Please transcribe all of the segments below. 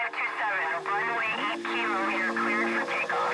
527, runway 8 kilo, you're cleared for takeoff.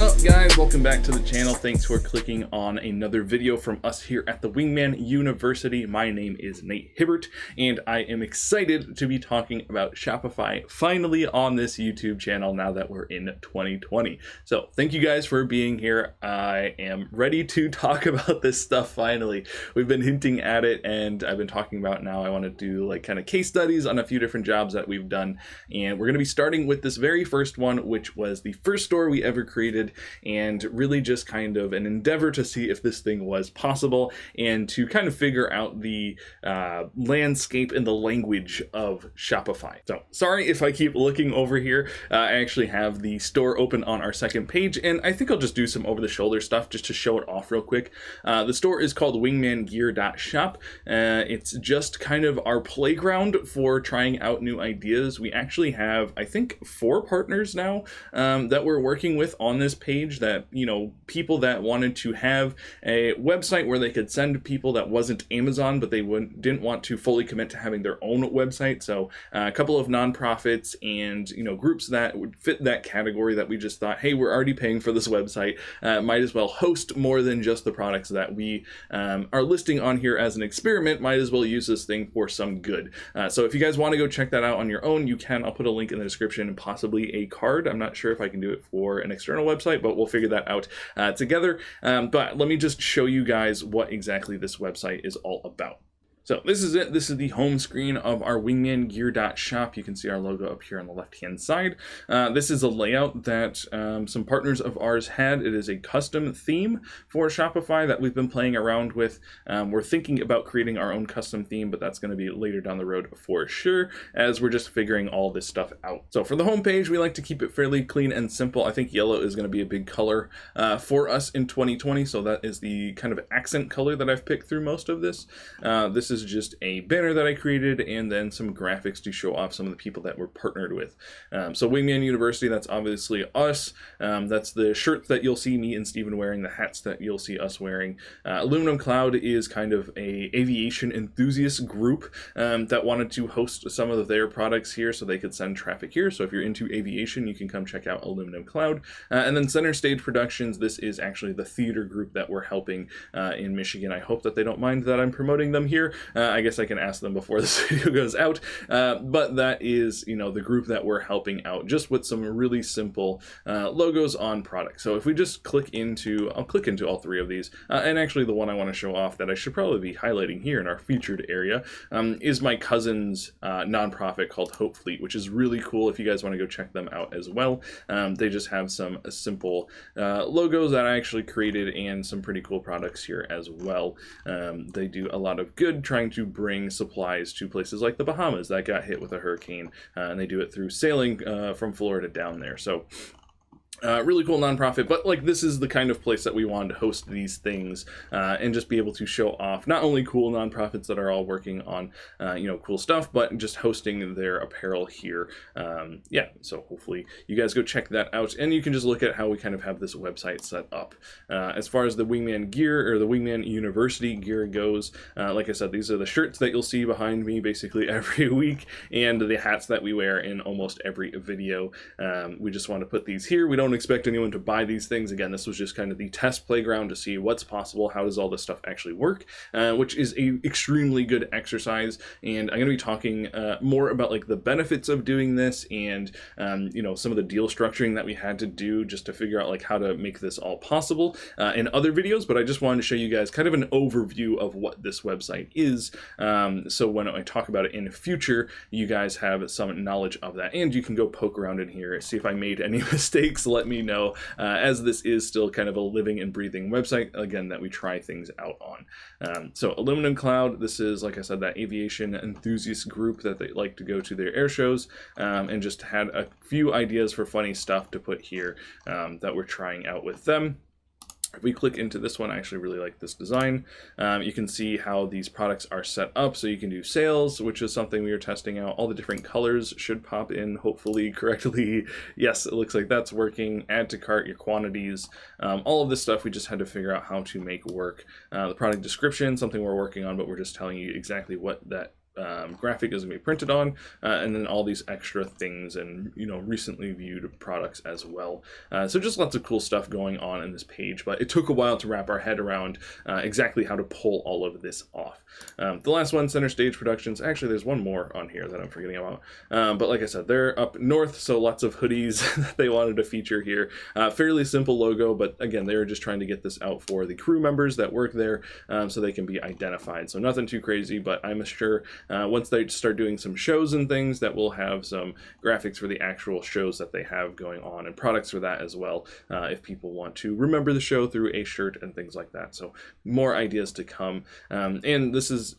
What's up, guys? Welcome back to the channel. Thanks for clicking on another video from us here at the WingMan University. My name is Nate Hibbert, and I am excited to be talking about Shopify finally on this YouTube channel now that we're in 2020. So thank you guys for being here. I am ready to talk about this stuff finally. We've been hinting at it, and I've been talking about now I want to do like kind of case studies on a few different jobs that we've done, and we're going to be starting with this very first one, which was the first store we ever created, and really just kind of an endeavor to see if this thing was possible and to kind of figure out the landscape and the language of Shopify. So sorry if I keep looking over here. I actually have the store open on our second page, and I think I'll just do some over-the-shoulder stuff just to show it off real quick. The store is called wingmangear.shop. It's just kind of our playground for trying out new ideas. We actually have, I think, 4 partners now that we're working with on this page, that, you know, people that wanted to have a website where they could send people that wasn't Amazon, but they didn't want to fully commit to having their own website. So a couple of nonprofits and, you know, groups that would fit that category that we just thought, hey, we're already paying for this website, might as well host more than just the products that we are listing on here as an experiment. Might as well use this thing for some good. So if you guys want to go check that out on your own, you can. I'll put a link in the description and possibly a card. I'm not sure if I can do it for an external website, but we'll figure that out together. But let me just show you guys what exactly this website is all about. So this is it. This is the home screen of our wingmangear.shop. You can see our logo up here on the left-hand side. This is a layout that some partners of ours had. It is a custom theme for Shopify that we've been playing around with. We're thinking about creating our own custom theme, but that's going to be later down the road for sure, as we're just figuring all this stuff out. So for the home page, we like to keep it fairly clean and simple. I think yellow is going to be a big color for us in 2020, so that is the kind of accent color that I've picked through most of this. This is just a banner that I created, and then some graphics to show off some of the people that we're partnered with. So WingMan University, that's obviously us. That's the shirts that you'll see me and Steven wearing, the hats that you'll see us wearing. Aluminum Cloud is kind of a aviation enthusiast group that wanted to host some of their products here so they could send traffic here. So if you're into aviation, you can come check out Aluminum Cloud. And then Center Stage Productions, this is actually the theater group that we're helping in Michigan. I hope that they don't mind that I'm promoting them here. I guess I can ask them before this video goes out, but that is, you know, the group that we're helping out just with some really simple logos on products. So if we just click into, I'll click into all 3 of these, and actually the one I want to show off that I should probably be highlighting here in our featured area is my cousin's nonprofit called Hope Fleet, which is really cool if you guys want to go check them out as well. They just have some simple logos that I actually created and some pretty cool products here as well. They do a lot of good trying to bring supplies to places like the Bahamas that got hit with a hurricane, and they do it through sailing from Florida down there. So really cool nonprofit, but like this is the kind of place that we wanted to host these things and just be able to show off not only cool nonprofits that are all working on you know, cool stuff, but just hosting their apparel here. Yeah, so hopefully you guys go check that out, and you can just look at how we kind of have this website set up. As far as the Wingman gear, or the Wingman University gear goes, like I said, these are the shirts that you'll see behind me basically every week, and the hats that we wear in almost every video. We just want to put these here. We don't expect anyone to buy these things. Again, this was just kind of the test playground to see what's possible, how does all this stuff actually work, which is a extremely good exercise. And I'm going to be talking more about like the benefits of doing this, and you know, some of the deal structuring that we had to do just to figure out like how to make this all possible in other videos. But I just wanted to show you guys kind of an overview of what this website is, so when I talk about it in the future, you guys have some knowledge of that, and you can go poke around in here, see if I made any mistakes. Let me know, as this is still kind of a living and breathing website, again, that we try things out on. So Aluminum Cloud, this is, like I said, that aviation enthusiast group that they like to go to their air shows, and just had a few ideas for funny stuff to put here that we're trying out with them. If we click into this one, I actually really like this design. You can see how these products are set up. So you can do sales, which is something we are testing out. All the different colors should pop in, hopefully correctly. Yes, it looks like that's working. Add to cart, your quantities, all of this stuff we just had to figure out how to make work. The product description, something we're working on, but we're just telling you exactly what that graphic is going to be printed on, and then all these extra things and, you know, recently viewed products as well. So just lots of cool stuff going on in this page, but it took a while to wrap our head around exactly how to pull all of this off. The last one, Center Stage Productions. Actually, there's one more on here that I'm forgetting about. But like I said, they're up north, so lots of hoodies that they wanted to feature here. Fairly simple logo, but again, they were just trying to get this out for the crew members that work there, so they can be identified. So nothing too crazy, but I'm sure once they start doing some shows and things, that will have some graphics for the actual shows that they have going on and products for that as well, if people want to remember the show through a shirt and things like that. So more ideas to come. And this is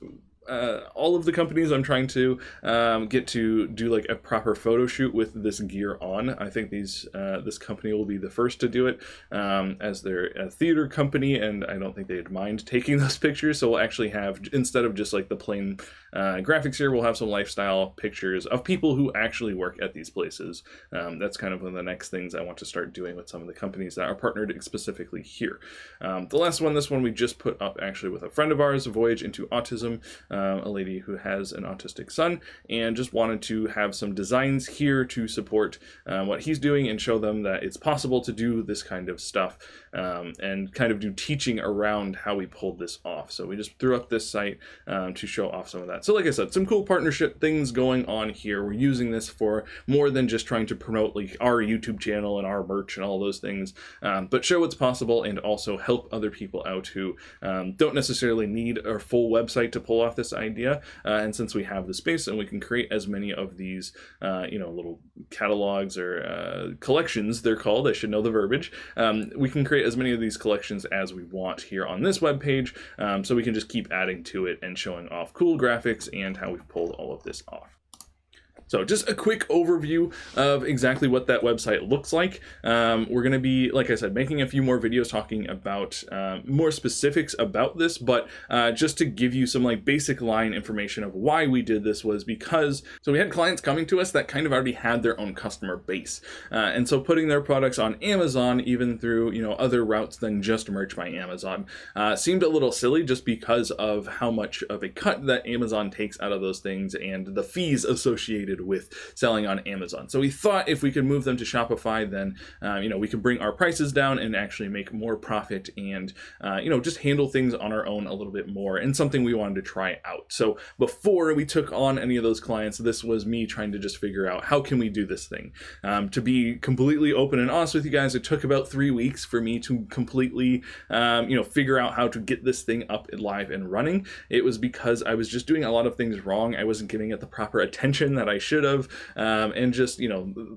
all of the companies I'm trying to get to do like a proper photo shoot with this gear on. I think this company will be the first to do it, as they're a theater company, and I don't think they'd mind taking those pictures. So we'll actually have, instead of just like the plain graphics here, we'll have some lifestyle pictures of people who actually work at these places. That's kind of one of the next things I want to start doing with some of the companies that are partnered specifically here. The last one, this one we just put up actually with a friend of ours, Voyage into Autism, a lady who has an autistic son, and just wanted to have some designs here to support what he's doing and show them that it's possible to do this kind of stuff, and kind of do teaching around how we pulled this off. So we just threw up this site to show off some of that. So like I said, some cool partnership things going on here. We're using this for more than just trying to promote like our YouTube channel and our merch and all those things, but show what's possible and also help other people out who don't necessarily need a full website to pull off this idea. And since we have the space and we can create as many of these, little catalogs or collections, they're called, I should know the verbiage, we can create as many of these collections as we want here on this web page, so we can just keep adding to it and showing off cool graphics and how we've pulled all of this off. So just a quick overview of exactly what that website looks like. We're going to be, like I said, making a few more videos talking about more specifics about this, but just to give you some like basic line information of why we did this was because, so we had clients coming to us that kind of already had their own customer base. And so putting their products on Amazon, even through, other routes than just merch by Amazon, seemed a little silly just because of how much of a cut that Amazon takes out of those things and the fees associated with selling on Amazon. So we thought if we could move them to Shopify, then we could bring our prices down and actually make more profit and just handle things on our own a little bit more, and something we wanted to try out. So before we took on any of those clients, this was me trying to just figure out how can we do this thing. To be completely open and honest with you guys, it took about 3 weeks for me to completely figure out how to get this thing up and live and running. It was because I was just doing a lot of things wrong. I wasn't giving it the proper attention that I should have, and just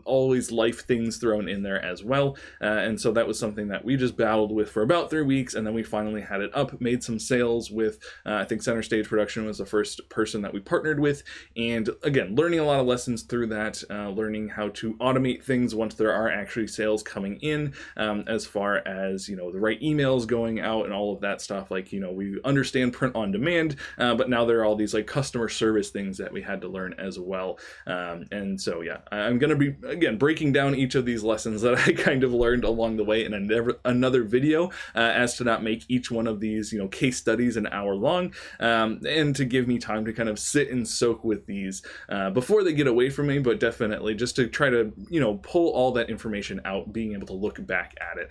always life things thrown in there as well, and so that was something that we just battled with for about 3 weeks, and then we finally had it up, made some sales with I think Center Stage Production was the first person that we partnered with, and again, learning a lot of lessons through that, learning how to automate things once there are actually sales coming in, as far as the right emails going out and all of that stuff. Like we understand print on demand, but now there are all these like customer service things that we had to learn as well. And so, yeah, I'm going to be, again, breaking down each of these lessons that I kind of learned along the way in another video, as to not make each one of these, case studies an hour long, and to give me time to kind of sit and soak with these before they get away from me, but definitely just to try to, pull all that information out, being able to look back at it.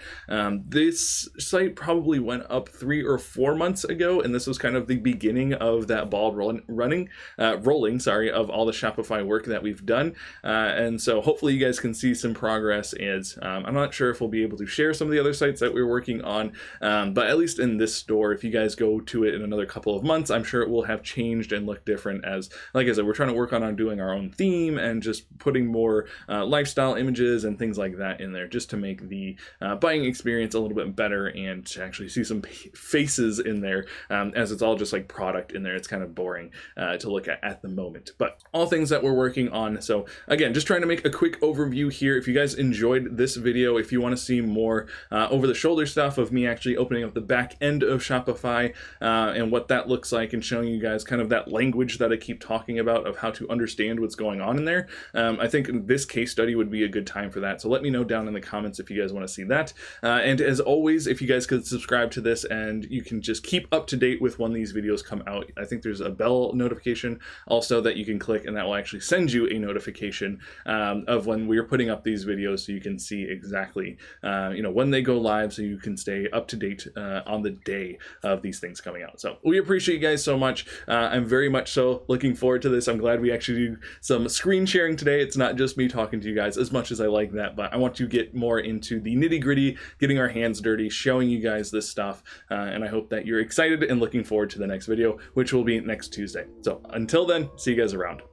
This site probably went up 3 or 4 months ago, and this was kind of the beginning of that ball rolling, of all the Shopify work that we've done, and so hopefully you guys can see some progress. As I'm not sure if we'll be able to share some of the other sites that we're working on, but at least in this store, if you guys go to it in another couple of months, I'm sure it will have changed and look different. As like I said, we're trying to work on doing our own theme and just putting more lifestyle images and things like that in there, just to make the buying experience a little bit better and to actually see some faces in there, as it's all just like product in there. It's kind of boring to look at the moment, but all things that we're working on. So again, just trying to make a quick overview here. If you guys enjoyed this video, if you want to see more over the shoulder stuff of me actually opening up the back end of Shopify and what that looks like, and showing you guys kind of that language that I keep talking about of how to understand what's going on in there, I think this case study would be a good time for that. So let me know down in the comments if you guys want to see that. And as always, if you guys could subscribe to this, and you can just keep up to date with when these videos come out. I think there's a bell notification also that you can click, and that will actually send you a notification of when we're putting up these videos, so you can see exactly when they go live, so you can stay up to date on the day of these things coming out. So we appreciate you guys so much. I'm very much so looking forward to this. I'm glad we actually do some screen sharing today. It's not just me talking to you guys, as much as I like that, but I want to get more into the nitty gritty, getting our hands dirty, showing you guys this stuff, and I hope that you're excited and looking forward to the next video, which will be next Tuesday. So until then, see you guys around.